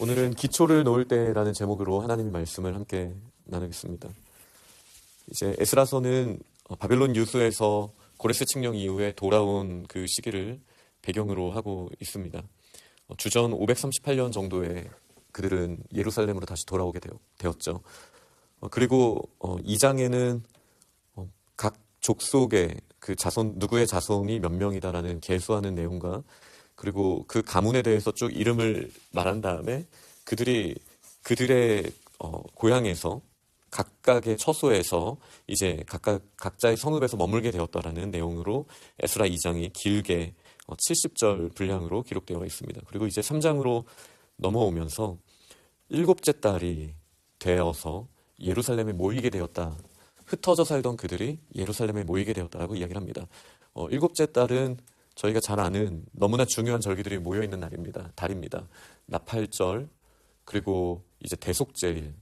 오늘은 기초를 놓을 때라는 제목으로 하나님의 말씀을 함께 나누겠습니다. 이제 에스라서는 바벨론 유수에서 고레스 칙령 이후에 돌아온 그 시기를 배경으로 하고 있습니다. 주전 538년 정도에 그들은 예루살렘으로 다시 돌아오게 되었죠. 그리고 2장에는 각 족속의 그 자손, 누구의 자손이 몇 명이다라는 계수하는 내용과 그리고 그 가문에 대해서 쭉 이름을 말한 다음에 그들의 고향에서 각각의 처소에서 이제 각자의 성읍에서 머물게 되었다라는 내용으로 에스라 2장이 길게 70절 분량으로 기록되어 있습니다. 그리고 이제 3장으로 넘어오면서 일곱째 달이 되어서 예루살렘에 모이게 되었다. 흩어져 살던 그들이 예루살렘에 모이게 되었다라고 이야기를 합니다. 일곱째 달은 저희가 잘 아는 너무나 중요한 절기들이 모여있는 달입니다. 나팔절, 그리고 이제 대속제일,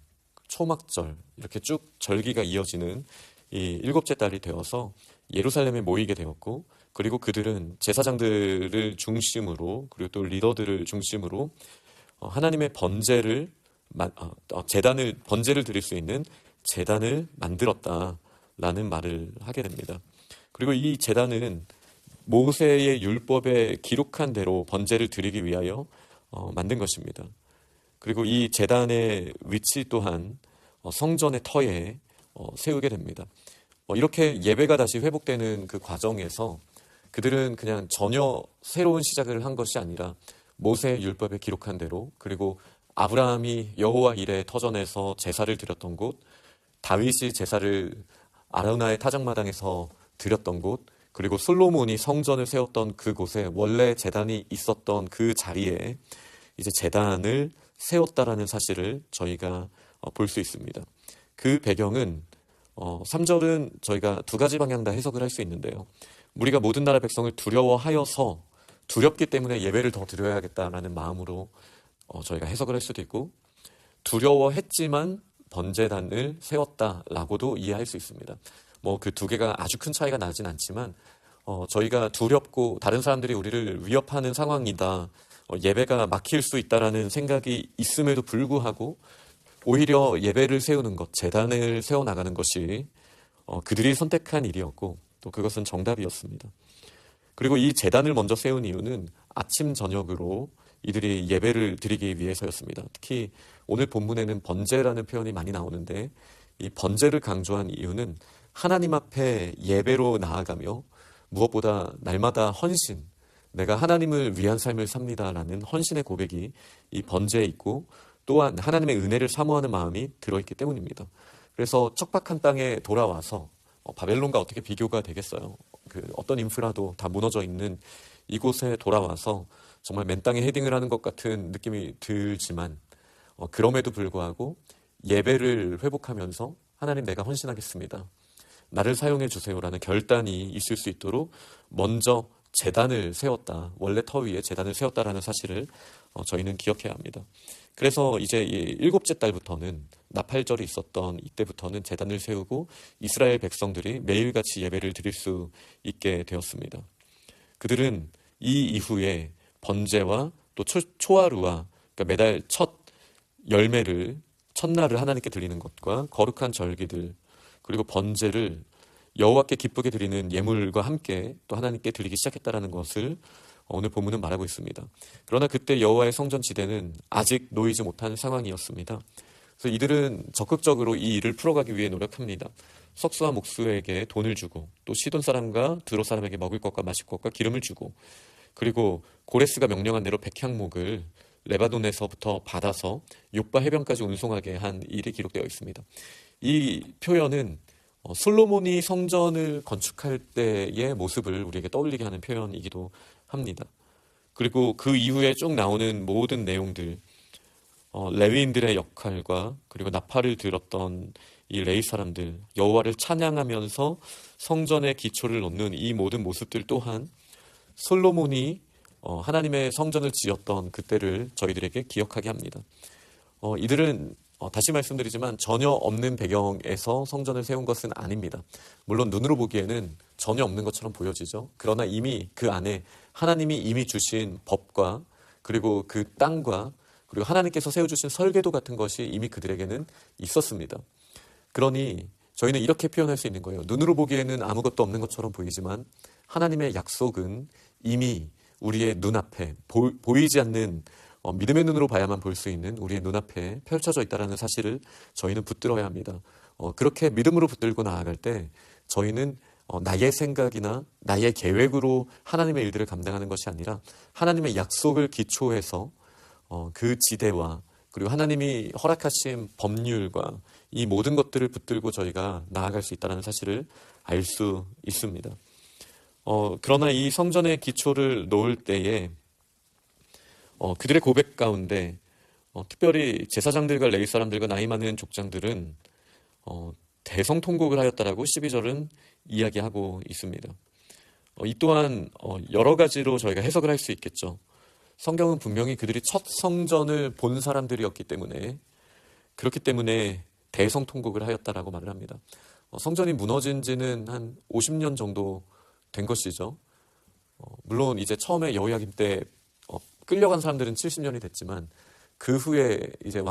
초막절, 이렇게 쭉 절기가 이어지는 이 일곱째 달이 되어서 예루살렘에 모이게 되었고, 그리고 그들은 제사장들을 중심으로, 그리고 또 리더들을 중심으로 하나님의 번제를 드릴 수 있는 제단을 만들었다라는 말을 하게 됩니다. 그리고 이 제단은 모세의 율법에 기록한 대로 번제를 드리기 위하여 만든 것입니다. 그리고 이 제단의 위치 또한 성전의 터에 세우게 됩니다. 이렇게 예배가 다시 회복되는 그 과정에서 그들은 그냥 전혀 새로운 시작을 한 것이 아니라 모세의 율법에 기록한 대로, 그리고 아브라함이 여호와 이레 터전에서 제사를 드렸던 곳, 다윗이 제사를 아라우나의 타작마당에서 드렸던 곳, 그리고 솔로몬이 성전을 세웠던 그곳에 원래 제단이 있었던 그 자리에 이제 제단을 세웠다라는 사실을 저희가 볼 수 있습니다. 그 배경은 3절은 저희가 두 가지 방향 다 해석을 할 수 있는데요. 우리가 모든 나라 백성을 두려워하여서 두렵기 때문에 예배를 더 드려야겠다라는 마음으로 저희가 해석을 할 수도 있고, 두려워했지만 번제단을 세웠다라고도 이해할 수 있습니다. 그 두 개가 아주 큰 차이가 나진 않지만 저희가 두렵고 다른 사람들이 우리를 위협하는 상황이다, 예배가 막힐 수 있다라는 생각이 있음에도 불구하고 오히려 예배를 세우는 것, 제단을 세워나가는 것이 그들이 선택한 일이었고 또 그것은 정답이었습니다. 그리고 이 제단을 먼저 세운 이유는 아침 저녁으로 이들이 예배를 드리기 위해서였습니다. 특히 오늘 본문에는 번제라는 표현이 많이 나오는데 이 번제를 강조한 이유는 하나님 앞에 예배로 나아가며 무엇보다 날마다 헌신, 내가 하나님을 위한 삶을 삽니다라는 헌신의 고백이 이 번제에 있고, 또한 하나님의 은혜를 사모하는 마음이 들어있기 때문입니다. 그래서 척박한 땅에 돌아와서 바벨론과 어떻게 비교가 되겠어요? 어떤 인프라도 다 무너져 있는 이곳에 돌아와서 정말 맨 땅에 헤딩을 하는 것 같은 느낌이 들지만 그럼에도 불구하고 예배를 회복하면서 하나님, 내가 헌신하겠습니다, 나를 사용해 주세요라는 결단이 있을 수 있도록 먼저 제단을 세웠다, 원래 터 위에 제단을 세웠다라는 사실을 저희는 기억해야 합니다. 그래서 이제 일곱째 달부터는, 나팔절이 있었던 이때부터는 제단을 세우고 이스라엘 백성들이 매일같이 예배를 드릴 수 있게 되었습니다. 그들은 이 이후에 번제와 또 초하루와, 그러니까 매달 첫 열매를, 첫날을 하나님께 드리는 것과 거룩한 절기들, 그리고 번제를 여호와께 기쁘게 드리는 예물과 함께 또 하나님께 드리기 시작했다라는 것을 오늘 본문은 말하고 있습니다. 그러나 그때 여호와의 성전 지대는 아직 놓이지 못한 상황이었습니다. 그래서 이들은 적극적으로 이 일을 풀어가기 위해 노력합니다. 석수와 목수에게 돈을 주고, 또 시돈 사람과 드로 사람에게 먹을 것과 마실 것과 기름을 주고, 그리고 고레스가 명령한 대로 백향목을 레바논에서부터 받아서 욥바 해변까지 운송하게 한 일이 기록되어 있습니다. 이 표현은 솔로몬이 성전을 건축할 때의 모습을 우리에게 떠올리게 하는 표현이기도 합니다. 그리고 그 이후에 쭉 나오는 모든 내용들, 레위인들의 역할과 그리고 나팔을 들었던 이 레위 사람들, 여호와를 찬양하면서 성전의 기초를 놓는 이 모든 모습들 또한 솔로몬이 하나님의 성전을 지었던 그때를 저희들에게 기억하게 합니다. 이들은 다시 말씀드리지만 전혀 없는 배경에서 성전을 세운 것은 아닙니다. 물론 눈으로 보기에는 전혀 없는 것처럼 보여지죠. 그러나 이미 그 안에 하나님이 이미 주신 법과 그리고 그 땅과 그리고 하나님께서 세워주신 설계도 같은 것이 이미 그들에게는 있었습니다. 그러니 저희는 이렇게 표현할 수 있는 거예요. 눈으로 보기에는 아무것도 없는 것처럼 보이지만 하나님의 약속은 이미 우리의 눈앞에 보이지 않는 믿음의 눈으로 봐야만 볼 수 있는 우리의 눈앞에 펼쳐져 있다는 사실을 저희는 붙들어야 합니다. 그렇게 믿음으로 붙들고 나아갈 때 저희는 나의 생각이나 나의 계획으로 하나님의 일들을 감당하는 것이 아니라 하나님의 약속을 기초해서 그 지대와 그리고 하나님이 허락하신 법률과 이 모든 것들을 붙들고 저희가 나아갈 수 있다는 사실을 알 수 있습니다. 그러나 이 성전의 기초를 놓을 때에 그들의 고백 가운데 특별히 제사장들과 레위 사람들과 나이 많은 족장들은 대성통곡을 하였다라고 12절은 이야기하고 있습니다. 이 또한 여러 가지로 저희가 해석을 할 수 있겠죠. 성경은 분명히 그들이 첫 성전을 본 사람들이었기 때문에 그렇기 때문에 대성통곡을 하였다라고 말을 합니다. 성전이 무너진 지는 한 50년 정도 된 것이죠. 물론 이제 처음에 여호야김 때 끌려간 사람들은 70년이 됐지만 그 후에 이제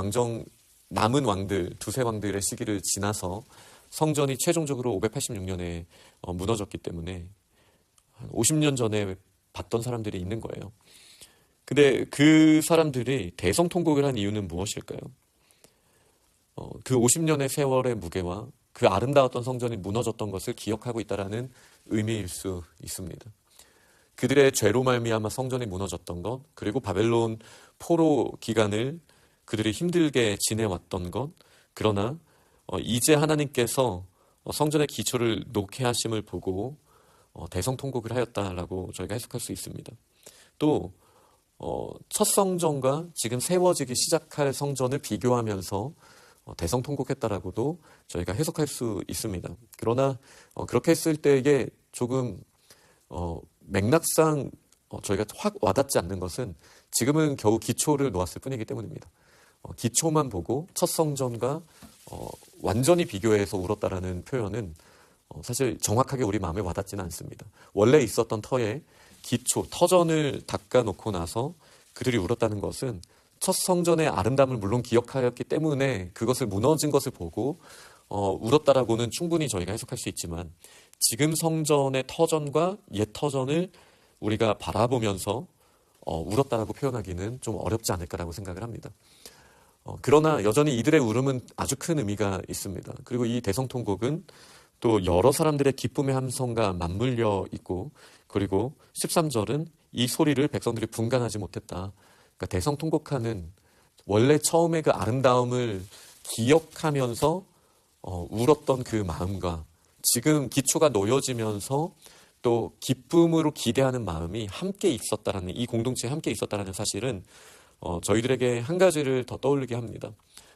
남은 왕들, 두세 왕들의 시기를 지나서 성전이 최종적으로 586년에 무너졌기 때문에 한 50년 전에 봤던 사람들이 있는 거예요. 근데 그 사람들이 대성통곡을 한 이유는 무엇일까요? 그 50년의 세월의 무게와 그 아름다웠던 성전이 무너졌던 것을 기억하고 있다는 의미일 수 있습니다. 그들의 죄로 말미암아 성전이 무너졌던 것, 그리고 바벨론 포로 기간을 그들이 힘들게 지내왔던 것, 그러나 이제 하나님께서 성전의 기초를 놓게 하심을 보고 대성통곡을 하였다라고 저희가 해석할 수 있습니다. 또 첫 성전과 지금 세워지기 시작할 성전을 비교하면서 대성통곡했다라고도 저희가 해석할 수 있습니다. 그러나 그렇게 했을 때에 조금 맥락상 저희가 확 와닿지 않는 것은 지금은 겨우 기초를 놓았을 뿐이기 때문입니다. 기초만 보고 첫 성전과 완전히 비교해서 울었다라는 표현은 사실 정확하게 우리 마음에 와닿지는 않습니다. 원래 있었던 터에 기초, 터전을 닦아놓고 나서 그들이 울었다는 것은 첫 성전의 아름다움을 물론 기억하였기 때문에 그것을 무너진 것을 보고 울었다라고는 충분히 저희가 해석할 수 있지만 지금 성전의 터전과 옛 터전을 우리가 바라보면서 울었다라고 표현하기는 좀 어렵지 않을까라고 생각을 합니다. 그러나 여전히 이들의 울음은 아주 큰 의미가 있습니다. 그리고 이 대성통곡은 또 여러 사람들의 기쁨의 함성과 맞물려 있고 그리고 13절은 이 소리를 백성들이 분간하지 못했다. 그러니까 대성통곡하는 원래 처음에 그 아름다움을 기억하면서 울었던 그 마음과 지금 기초가 놓여지면서 또 기쁨으로 기대하는 마음이 함께 있었다라는 이 공동체에 함께 있었다라는 사실은 저희들에게 한 가지를 더 떠올리게 합니다.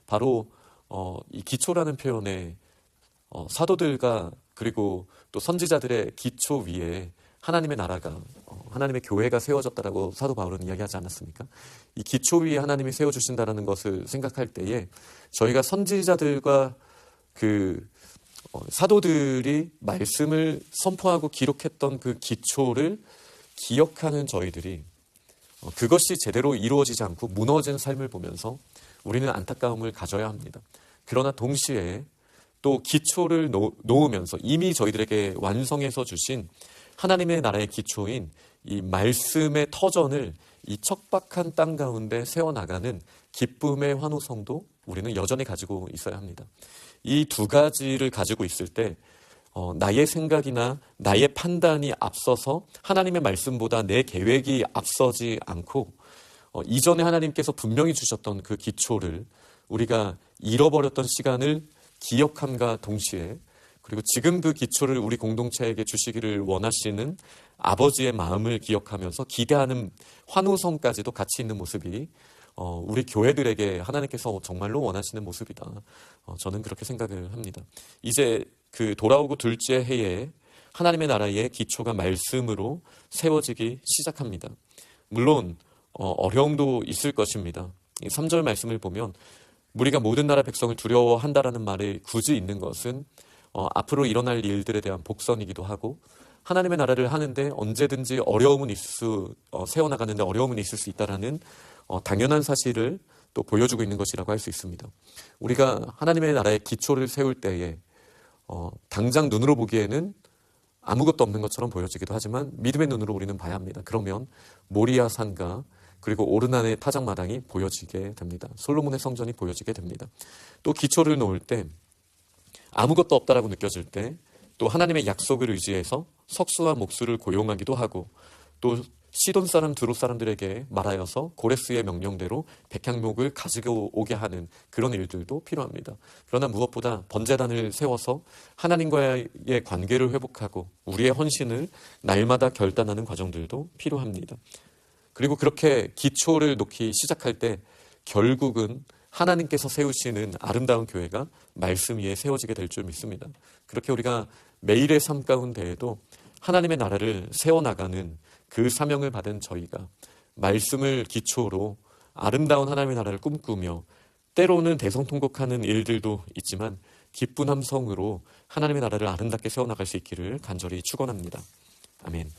바로 이 기초라는 표현에 사도들과 그리고 또 선지자들의 기초 위에 하나님의 나라가 하나님의 교회가 세워졌다라고 사도 바울은 이야기하지 않았습니까? 이 기초 위에 하나님이 세워주신다라는 것을 생각할 때에 저희가 선지자들과 그 사도들이 말씀을 선포하고 기록했던 그 기초를 기억하는 저희들이 그것이 제대로 이루어지지 않고 무너진 삶을 보면서 우리는 안타까움을 가져야 합니다. 그러나 동시에 또 기초를 놓으면서 이미 저희들에게 완성해서 주신 하나님의 나라의 기초인 이 말씀의 터전을 이 척박한 땅 가운데 세워나가는 기쁨의 환호성도 우리는 여전히 가지고 있어야 합니다. 이 두 가지를 가지고 있을 때 나의 생각이나 나의 판단이 앞서서 하나님의 말씀보다 내 계획이 앞서지 않고 이전에 하나님께서 분명히 주셨던 그 기초를 우리가 잃어버렸던 시간을 기억함과 동시에 그리고 지금 그 기초를 우리 공동체에게 주시기를 원하시는 아버지의 마음을 기억하면서 기대하는 환호성까지도 같이 있는 모습이 우리 교회들에게 하나님께서 정말로 원하시는 모습이다. 저는 그렇게 생각을 합니다. 이제 그 돌아오고 둘째 해에 하나님의 나라의 기초가 말씀으로 세워지기 시작합니다. 물론 어려움도 있을 것입니다. 3절 말씀을 보면 우리가 모든 나라 백성을 두려워한다라는 말이 굳이 있는 것은 앞으로 일어날 일들에 대한 복선이기도 하고 하나님의 나라를 하는데 언제든지 세워나가는데 어려움은 있을 수 있다라는 당연한 사실을 또 보여주고 있는 것이라고 할 수 있습니다. 우리가 하나님의 나라의 기초를 세울 때에 당장 눈으로 보기에는 아무것도 없는 것처럼 보여지기도 하지만 믿음의 눈으로 우리는 봐야 합니다. 그러면 모리아 산과 그리고 오르난의 타작마당이 보여지게 됩니다. 솔로몬의 성전이 보여지게 됩니다. 또 기초를 놓을 때 아무것도 없다라고 느껴질 때 또 하나님의 약속을 의지해서 석수와 목수를 고용하기도 하고 또 시돈 사람 두로 사람들에게 말하여서 고레스의 명령대로 백향목을 가지고 오게 하는 그런 일들도 필요합니다. 그러나 무엇보다 번제단을 세워서 하나님과의 관계를 회복하고 우리의 헌신을 날마다 결단하는 과정들도 필요합니다. 그리고 그렇게 기초를 놓기 시작할 때 결국은 하나님께서 세우시는 아름다운 교회가 말씀 위에 세워지게 될 줄 믿습니다. 그렇게 우리가 매일의 삶 가운데에도 하나님의 나라를 세워나가는 그 사명을 받은 저희가 말씀을 기초로 아름다운 하나님의 나라를 꿈꾸며 때로는 대성통곡하는 일들도 있지만 기쁜 함성으로 하나님의 나라를 아름답게 세워나갈 수 있기를 간절히 축원합니다. 아멘.